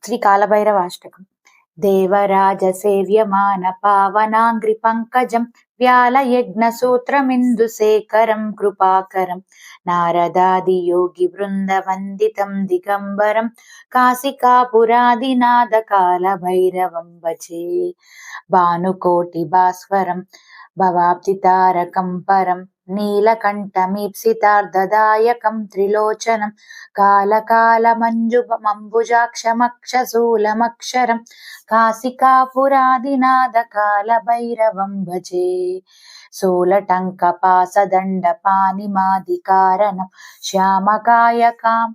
శ్రీ కాలభైరవాష్టకం. దేవరాజసేవ్యమాన పావనాంగ్రి పంకజం వ్యాళయజ్ఞసూత్రమిందుశేఖరం కృపాకరం నారదాది యోగి బృందవందితం దిగంబరం కాశికాపురాదినాథ కాలభైరవం భజే. భానుకోటి భాస్వరం భవాబ్దితారకం పరం నీలకంఠమీప్సితార్ధదాయకం త్రిలోచనం కాలకాలమంజుమంబుజాక్షమక్షశూలమక్షరం కాశికాపురాదినాథ కాలభైరవం భజే. శూలటంకపాసదండపానిమాదికారణం శ్యామకాయకాం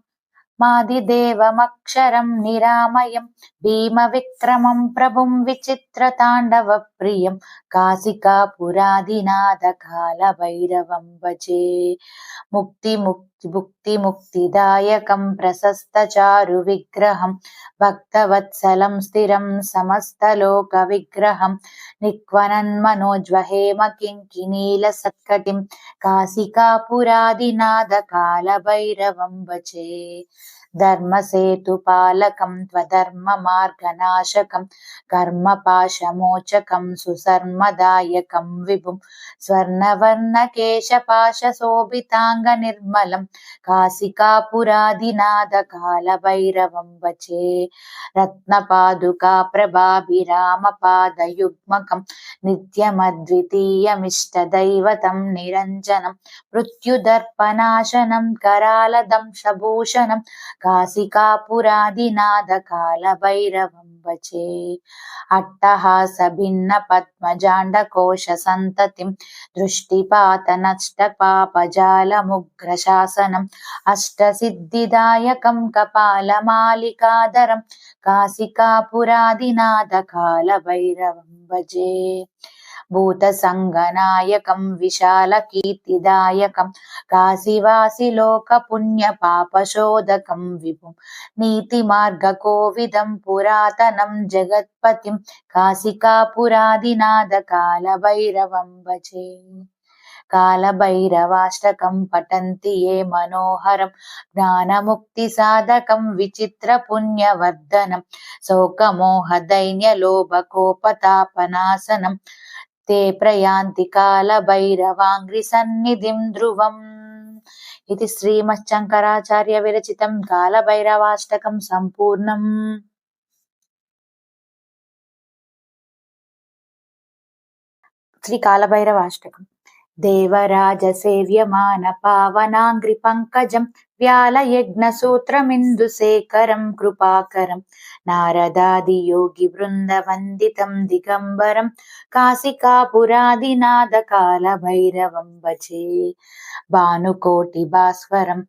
మాదిదేవమక్షరం నిరామయం భీమవిక్రమం ప్రభుం విచిత్రతాండవ ప్రియం కాశికాపురాదినాథ కాలభైరవం భజే. ముక్తిదాయకం ప్రశస్తచారు విగ్రహం భక్తవత్సలం స్థిరం సమస్తలోక విగ్రహం నిక్వనన్మనోజ్వహేమ కింకినీల సత్కటిం కాశికాపురాదినాథ కాలభైరవం భజే. ధర్మసేతుపాలకం త్వధర్మ మార్గనాశకం కర్మపాశమోచకం సుసర్మదాయకం విభుం స్వర్ణవర్ణకేశపాశశోభితాంగ నిర్మలం కాశికాపురాదినాథ కాలభైరవం భజే. రత్నపాదుకా ప్రభాభిరామపాదయుగ్మకం నిత్యమద్వితీయమిష్టదైవతం నిరంజనం మృత్యుదర్పనాశనం करालदंशभूषणं కాశికాపురాదినాథ కాలభైరవం భజే. అట్టహాస భిన్న పద్మజాండకోశ సంతతిం దృష్టిపాతనష్టపాపజాలముగ్రశాసనం అష్టసిద్ధిదాయకం కపాలమాలికాధరం కాశికాపురాదినాథ కాలభైరవం భజే. భూతసంగనాయకం విశాలకీర్తిదాయకం కాశీవాసిలోకపుణ్యపాపశోధకం విభుం నీతిమార్గకోవిదం పురాతనం జగత్పతిం కాశికాపురాదినాథ కాలభైరవం భజే. కాలభైరవాష్టకం పఠంతి ఏ మనోహరం జ్ఞానముక్తిసాధకం విచిత్రపుణ్యవర్ధనం శోకమోహదైన్యలోభకోపతాపనాశనం తే ప్రయాంతి కాలభైరవాంగ్రి సన్నిధిం ధ్రువం. ఇది శ్రీమచ్చంకరాచార్య విరచితం కాలభైరవాష్టకం సంపూర్ణం. శ్రీ కాలభైరవాష్టకం. దేవరాజసేవ్యమాన పావనాంగ్రి పంకజం వ్యాళయజ్ఞసూత్రమిందుశేఖరం కృపాకరం నారదాది యోగి బృందవందితం దిగంబరం కాశికాపురాదినాథ కాలభైరవం భజే. భానుకోటి భాస్వరం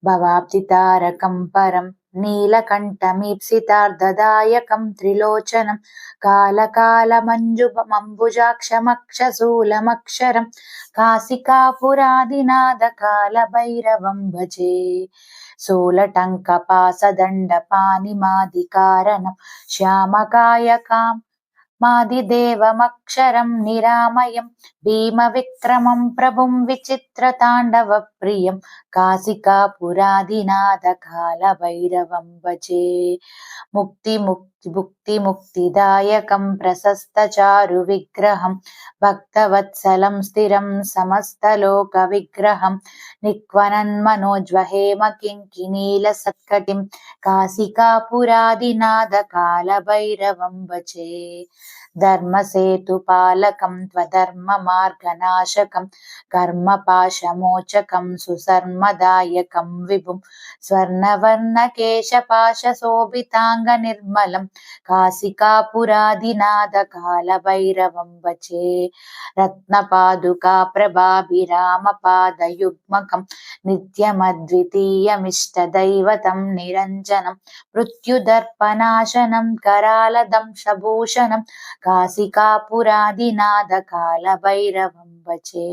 భవాబ్దితారకం పరం నీలకంఠమీప్సితార్ధదాయకం త్రిలోచనం కాలకాలమంజుమంబుజాక్షమక్షశూలమక్షరం కాశికాపురాదినాథ కాలభైరవం భజే. శూలటంకపాసదండపానిమాదికారణం శ్యామకాయకాం మాదిదేవమక్షరం నిరామయం భీమవిక్రమం ప్రభుం విచిత్రతాండవ ప్రియం కాశికాపురాదినాథ కాలభైరవం భజే. ముక్తిదాయకం ప్రశస్తచారు విగ్రహం భక్తవత్సలం స్థిరం సమస్తలోక విగ్రహం నిక్వనన్మనోజ్వహేమ కింకినీల సత్కటిం కాశికాపురాదినాథ కాలభైరవం భజే. ధర్మసేతుపాలకం త్వధర్మ మార్గనాశకం కర్మపాశమోచకం సుసర్మదాయకం విభుం స్వర్ణవర్ణకేశపాశశోభితాంగ నిర్మలం కాశికాపురాదినాథ కాలభైరవం భజే. రత్నపాదుకా ప్రభాభిరామపాదయుగ్మకం నిత్యమద్వితీయమిష్టదైవతం నిరంజనం మృత్యుదర్పనాశనం करालदंशभूषणं కాశికాపురాదినాథ కాలభైరవం భజే.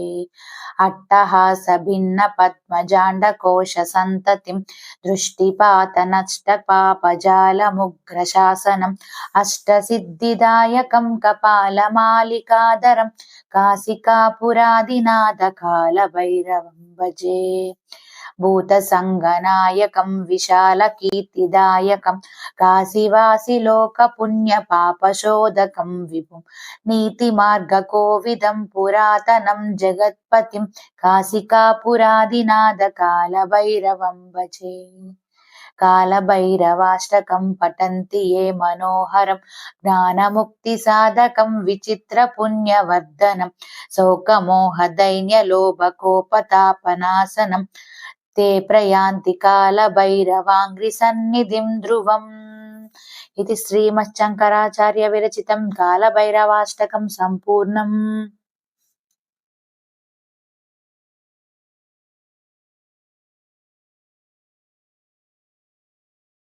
అట్టహాస భిన్న పద్మజాండకోశ సంతతిం దృష్టిపాతనష్టపాపజాలముగ్రశాసనం అష్టసిద్ధిదాయకం కపాలమాలికాధరం కాశికాపురాదినాథ కాలభైరవం భజే. భూతసంగనాయకం విశాలకీర్తిదాయకం కాశీవాసిలోకపుణ్యపాపశోధకం విభుం నీతిమార్గకోవిదం పురాతనం జగత్పతిం కాశికాపురాదినాథ కాలభైరవం భజే. కాలభైరవాష్టకం పఠంతి ఏ మనోహరం జ్ఞానముక్తి సాధకం విచిత్ర పుణ్యవర్ధనం శోకమోహ దైన్య లోభకోపతాపనాశనం తే ప్రయాంతి కాలభైరవాంగ్రి సన్నిధిం ధ్రువం. ఇది శ్రీమచ్చంకరాచార్య విరచితం కాలభైరవాష్టకం సంపూర్ణం.